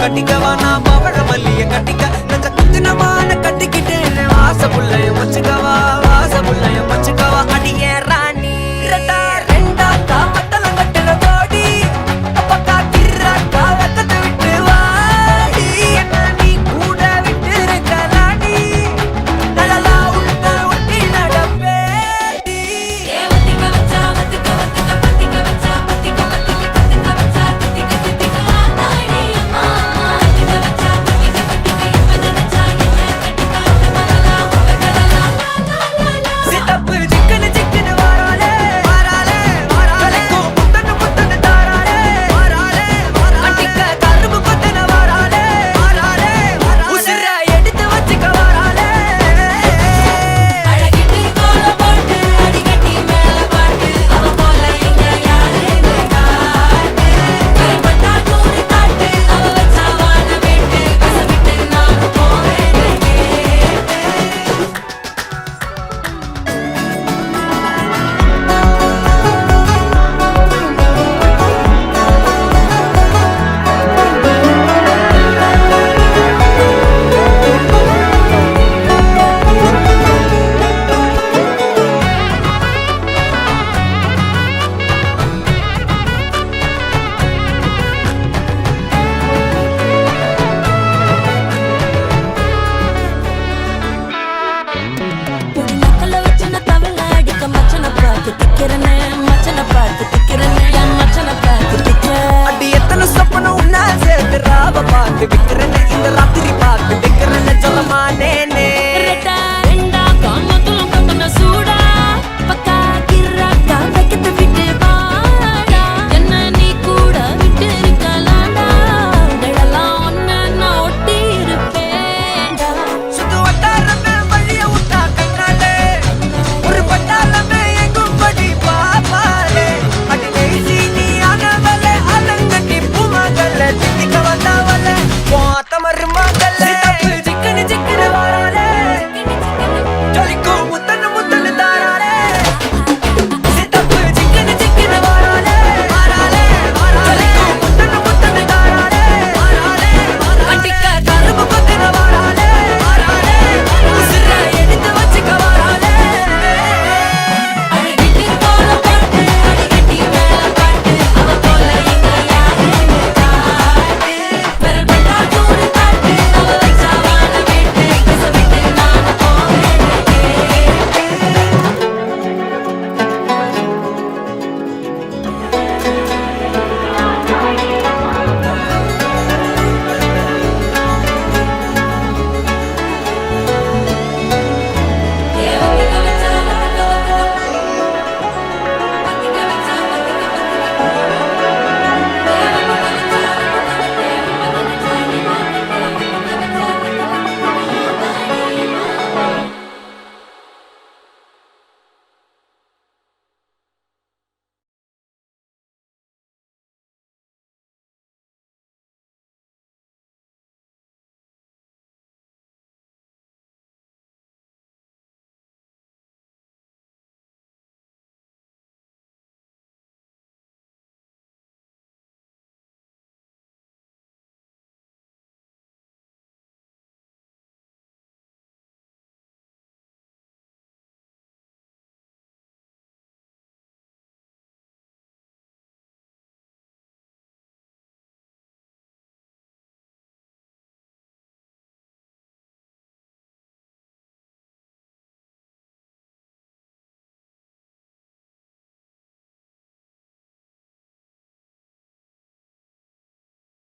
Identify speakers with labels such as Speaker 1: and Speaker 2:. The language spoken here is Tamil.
Speaker 1: கட்டிக்கவா நான் பவழ மல்லிய கட்டிக்க நச்ச குத்தினமான கட்டிக்கிட்டேன்னு வாச புள்ளைய வச்சுக்கவா வாச புள்ளைய வச்சுக்கவா அடியே ராணி ரெண்டா காமத்தலம் கட்டுற கோடி அப்பக்கா கிராக்கா வெக்கத்தை விட்டு வாடி என்ன நீ கூட விட்டு இருக்கலாடி நலலா உள்ள ஒட்டி நடப்பேடி சித்தப்பு சிக்கனு சிக்கனு வாராளே வாராளே வாராளே புத்தன்னு புத்தன்னு தாராளே வாராளே கட்டிக்க கரும்பு கொத்தன வாராளே வாராளே உசிர எடுத்து வச்சுக்க வாராளே
Speaker 2: அழகிட்டு கோல போட்டு அடிக்கட்டி மேல பாட்டு அவ போல எங்க யாருன்னு காட்டு கைப்பட்டா நூறு காட்டு அவ வச்சா வாழ வேட்டு கசவிட்டு நானும் போவேன்னு கேட்டு பொடி நக்கல வச்சு நான் தவள அடிக்க மச்சனை பார்த்து திக்கிறனே மச்சனை பார்த்து திக்கிறனே என் மச்சனை பார்த்து திக்கிற
Speaker 1: அடி எத்தனை சொப்பனம் உன்னா சேர்த்து ராவ பார்த்து விக்கிறேன்னு இந்த ராத்திரி பார்த்து விக்கிறேன்னு சொல்லமானே